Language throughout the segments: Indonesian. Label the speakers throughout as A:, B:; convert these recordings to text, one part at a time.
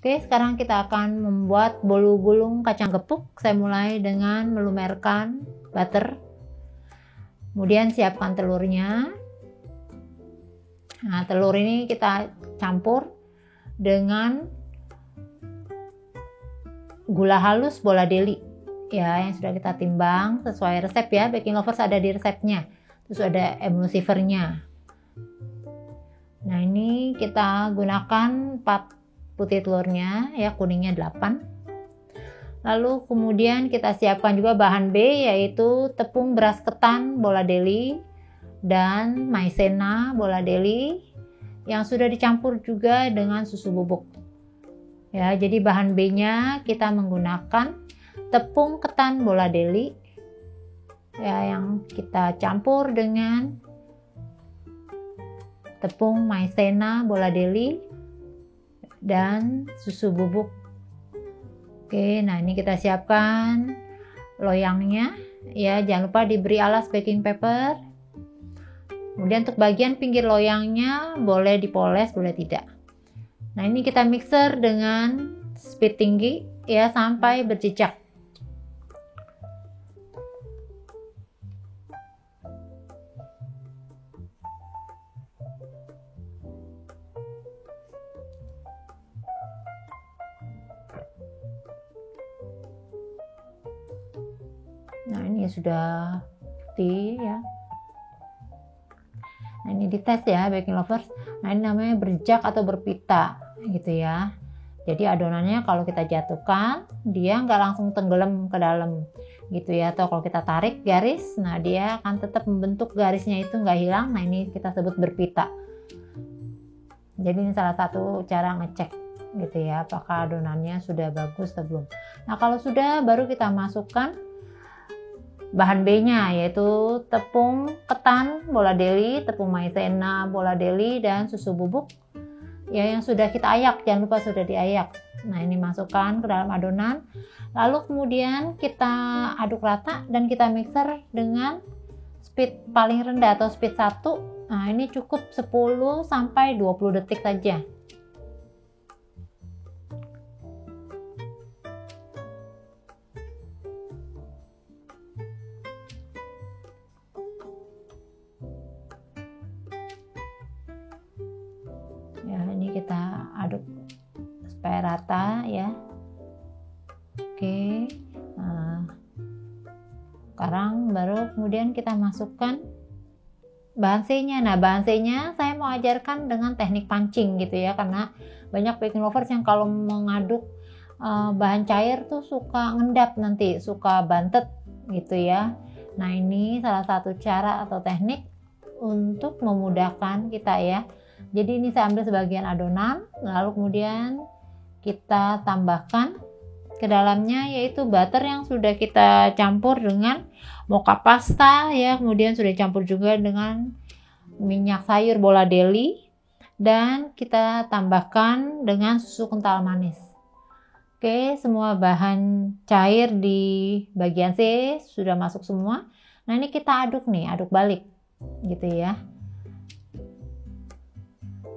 A: Oke, sekarang kita akan membuat bolu gulung kacang gepuk. Saya mulai dengan melumerkan butter. Kemudian siapkan telurnya. Nah, telur ini kita campur dengan gula halus bola deli ya, yang sudah kita timbang sesuai resep ya. Baking Lovers ada di resepnya. Terus ada emulsifernya. Nah, ini kita gunakan 4 putih telurnya ya, kuningnya 8. Lalu kemudian kita siapkan juga bahan B, yaitu tepung beras ketan bola deli dan maizena bola deli yang sudah dicampur juga dengan susu bubuk ya. Jadi bahan B-nya kita menggunakan tepung ketan bola deli ya, yang kita campur dengan tepung maizena bola deli dan susu bubuk. Oke, nah ini kita siapkan loyangnya ya, jangan lupa diberi alas baking paper. Kemudian untuk bagian pinggir loyangnya boleh dipoles, boleh tidak. Nah, ini kita mixer dengan speed tinggi ya sampai berjejak. Nah, ini sudah putih ya. Nah, ini dites ya Baking Lovers. Nah, ini namanya berjak atau berpita gitu ya. Jadi adonannya kalau kita jatuhkan, dia nggak langsung tenggelam ke dalam gitu ya. Atau kalau kita tarik garis, nah dia akan tetap membentuk garisnya itu nggak hilang. Nah, ini kita sebut berpita. Jadi ini salah satu cara ngecek gitu ya, apakah adonannya sudah bagus atau belum. Nah, kalau sudah, baru kita masukkan bahan B-nya, yaitu tepung ketan bola deli, tepung maizena bola deli, dan susu bubuk ya yang sudah kita ayak. Jangan lupa sudah diayak. Nah, ini masukkan ke dalam adonan. Lalu kemudian kita aduk rata dan kita mixer dengan speed paling rendah atau speed 1. Nah, ini cukup 10 sampai 20 detik saja. Ya, ini kita aduk supaya rata ya. Oke. Nah, sekarang baru kemudian kita masukkan bahan C-nya. Nah, bahan C-nya saya mau ajarkan dengan teknik pancing gitu ya, karena banyak baking lovers yang kalau mengaduk bahan cair tuh suka ngendap, nanti suka bantet gitu ya. Nah, ini salah satu cara atau teknik untuk memudahkan kita ya. Jadi ini saya ambil sebagian adonan, lalu kemudian kita tambahkan ke dalamnya yaitu butter yang sudah kita campur dengan mocha pasta ya, kemudian sudah campur juga dengan minyak sayur bola deli, dan kita tambahkan dengan susu kental manis. Oke, semua bahan cair di bagian C sudah masuk semua. Nah, ini kita aduk nih, aduk balik gitu ya.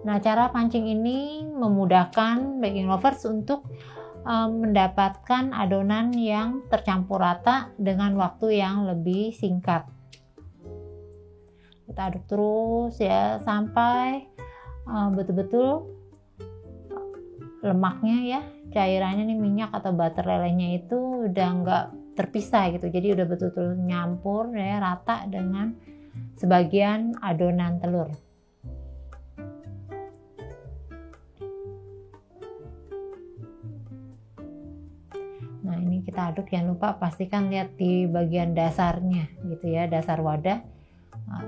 A: Nah, cara pancing ini memudahkan baking lovers untuk mendapatkan adonan yang tercampur rata dengan waktu yang lebih singkat. Kita aduk terus ya sampai betul-betul lemaknya ya, cairannya nih, minyak atau butter lelenya itu udah nggak terpisah gitu. Jadi udah betul-betul nyampur ya, rata dengan sebagian adonan telur. Nah, ini kita aduk, jangan lupa pastikan lihat di bagian dasarnya gitu ya, dasar wadah,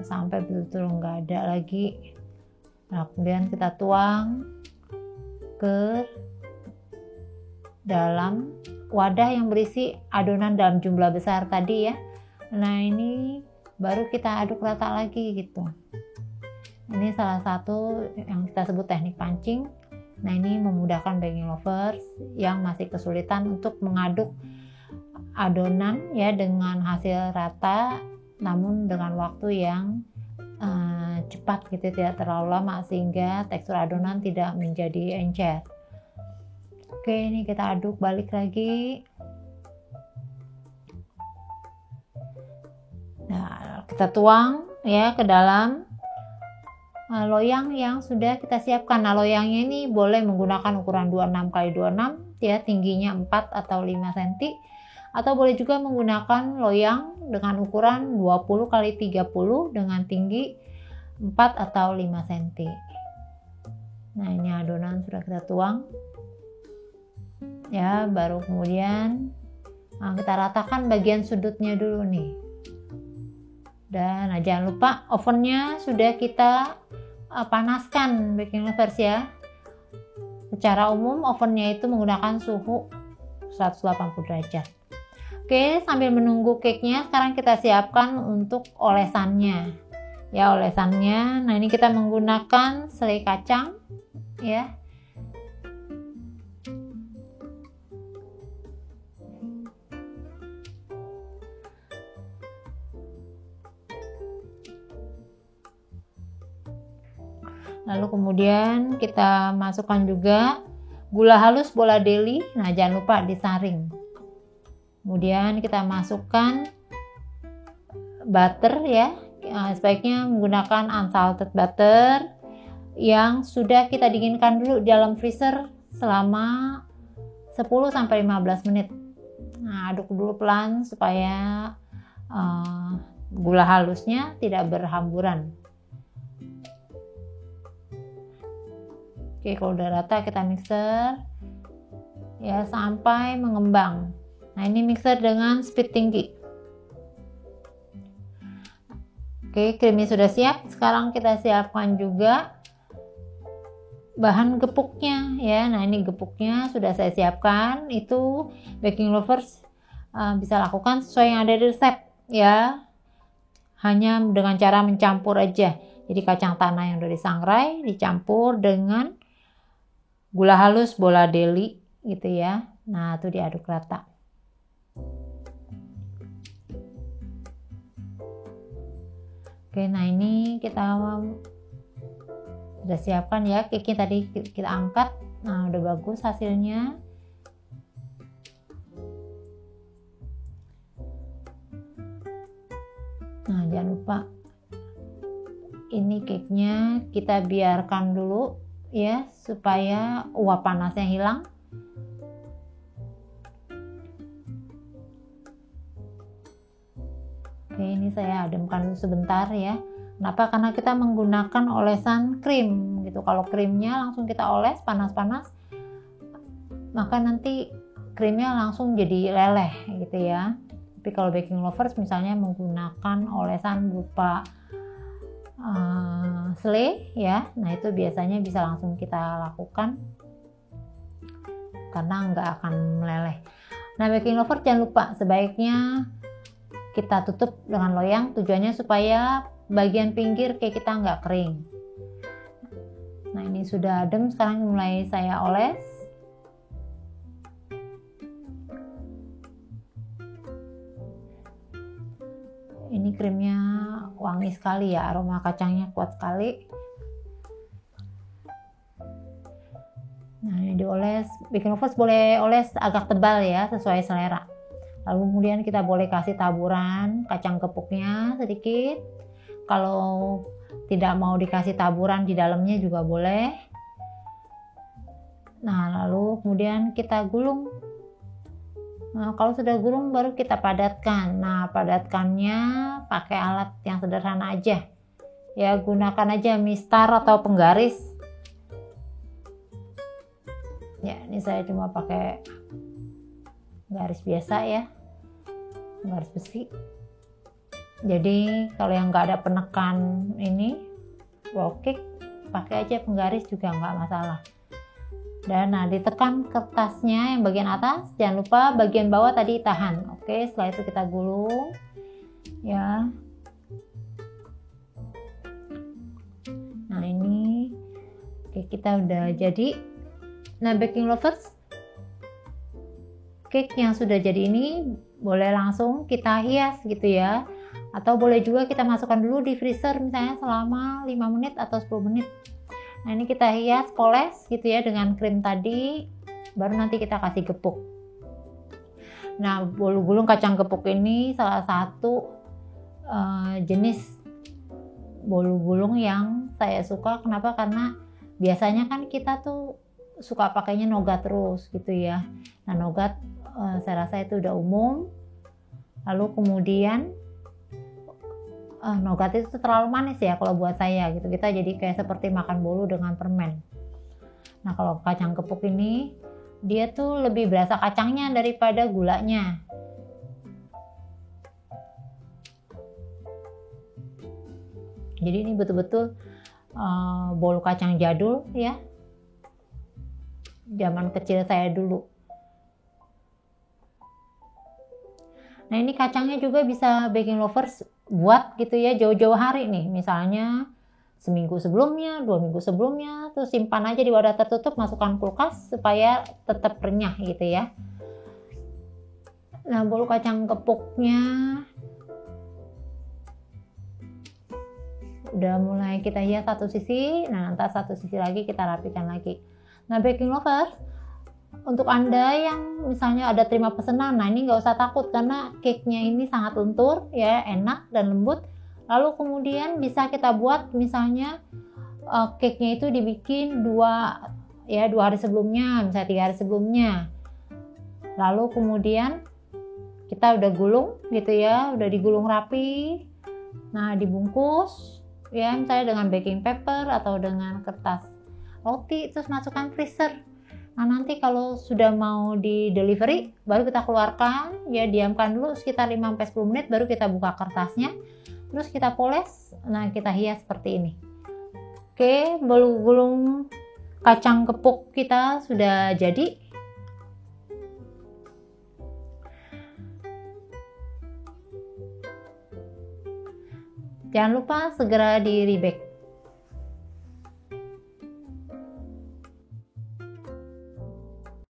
A: sampai betul-betul nggak ada lagi. Nah, kemudian kita tuang ke dalam wadah yang berisi adonan dalam jumlah besar tadi ya. Nah, ini baru kita aduk rata lagi gitu. Ini salah satu yang kita sebut teknik pancing. Nah, ini memudahkan baking lovers yang masih kesulitan untuk mengaduk adonan ya dengan hasil rata, namun dengan waktu yang cepat gitu, tidak terlalu lama sehingga tekstur adonan tidak menjadi encer. Oke, ini kita aduk balik lagi. Nah, kita tuang ya ke dalam loyang yang sudah kita siapkan. Nah, loyangnya ini boleh menggunakan ukuran 26 x 26 ya, tingginya 4 atau 5 cm, atau boleh juga menggunakan loyang dengan ukuran 20 x 30 dengan tinggi 4 atau 5 cm. Nah, ini adonan sudah kita tuang ya, baru kemudian kita ratakan bagian sudutnya dulu nih. Dan jangan lupa ovennya sudah kita panaskan, baking lovers ya. Secara umum ovennya itu menggunakan suhu 180 derajat. Oke, sambil menunggu cake-nya, sekarang kita siapkan untuk olesannya. Ya, olesannya. Nah, ini kita menggunakan selai kacang ya. Lalu kemudian kita masukkan juga gula halus bola deli. Nah, jangan lupa disaring. Kemudian kita masukkan butter ya. Sebaiknya menggunakan unsalted butter yang sudah kita dinginkan dulu di dalam freezer selama 10-15 menit. Nah, aduk dulu pelan supaya gula halusnya tidak berhamburan. Oke, kalau udah rata kita mixer ya sampai mengembang. Nah, ini mixer dengan speed tinggi. Oke, krimnya sudah siap. Sekarang kita siapkan juga bahan gepuknya ya. Nah, ini gepuknya sudah saya siapkan. Itu baking lovers bisa lakukan sesuai yang ada di resep ya. Hanya dengan cara mencampur aja. Jadi kacang tanah yang udah disangrai dicampur dengan gula halus bola deli gitu ya. Nah, itu diaduk rata. Oke, nah ini kita sudah siapkan ya, cake-nya tadi kita angkat. Nah, udah bagus hasilnya. Nah, jangan lupa ini cake-nya kita biarkan dulu ya supaya uap panasnya hilang. Oke, ini saya ademkan dulu sebentar ya. Kenapa? Karena kita menggunakan olesan krim gitu. Kalau krimnya langsung kita oles panas-panas, maka nanti krimnya langsung jadi leleh gitu ya. Tapi kalau baking lovers misalnya menggunakan olesan berupa selai ya, nah itu biasanya bisa langsung kita lakukan karena nggak akan meleleh. Nah, baking lover jangan lupa sebaiknya kita tutup dengan loyang, tujuannya supaya bagian pinggir cake kita nggak kering. Nah, ini sudah adem, sekarang mulai saya oles. Ini krimnya wangi sekali ya, aroma kacangnya kuat sekali. Nah, ini dioles. Baking lovers boleh oles agak tebal ya, sesuai selera. Lalu kemudian kita boleh kasih taburan kacang gepuknya sedikit. Kalau tidak mau dikasih taburan di dalamnya juga boleh. Nah, lalu kemudian kita gulung. Nah, kalau sudah gulung baru kita padatkan. Nah, padatkannya pakai alat yang sederhana aja. Ya, gunakan aja mistar atau penggaris. Ya, ini saya cuma pakai garis biasa ya. Garis besi. Jadi, kalau yang nggak ada penekan ini, roll cake, pakai aja penggaris juga nggak masalah. Dan nah, ditekan kertasnya yang bagian atas, jangan lupa bagian bawah tadi tahan. Oke, setelah itu kita gulung ya. Nah, ini oke, kita udah jadi. Nah, baking lovers, cake yang sudah jadi ini boleh langsung kita hias gitu ya, atau boleh juga kita masukkan dulu di freezer misalnya selama 5 menit atau 10 menit. Nah, ini kita hias poles gitu ya dengan krim tadi. baru nanti kita kasih gepuk. Nah, bolu gulung kacang gepuk ini salah satu jenis bolu gulung yang saya suka. Kenapa? Karena biasanya kan kita tuh suka pakainya nougat terus gitu ya. Nah, nougat saya rasa itu udah umum. Lalu kemudian nougat itu terlalu manis ya kalau buat saya gitu. Kita jadi kayak seperti makan bolu dengan permen. Nah, kalau kacang gepuk ini dia tuh lebih berasa kacangnya daripada gulanya. Jadi ini betul-betul bolu kacang jadul ya, zaman kecil saya dulu. Nah, ini kacangnya juga bisa baking lovers buat gitu ya jauh-jauh hari nih, misalnya seminggu sebelumnya, 2 minggu sebelumnya, terus simpan aja di wadah tertutup, masukkan kulkas supaya tetap renyah gitu ya. Nah, bolu kacang gepuknya udah mulai kita hias satu sisi, nah nanti satu sisi lagi kita rapikan lagi. Nah, baking lovers, untuk Anda yang misalnya ada terima pesanan, nah ini nggak usah takut karena cake-nya ini sangat lentur ya, enak dan lembut. Lalu kemudian bisa kita buat misalnya cake-nya itu dibikin 2 hari sebelumnya, misalnya 3 hari sebelumnya. Lalu kemudian kita udah gulung gitu ya, udah digulung rapi. Nah, dibungkus ya misalnya dengan baking paper atau dengan kertas roti, terus masukkan freezer. Nah, nanti kalau sudah mau di delivery baru kita keluarkan ya, diamkan dulu sekitar 5-10 menit, baru kita buka kertasnya, terus kita poles. Nah, kita hias seperti ini. Oke, bolu gulung kacang gepuk kita sudah jadi. Jangan lupa segera di rebake.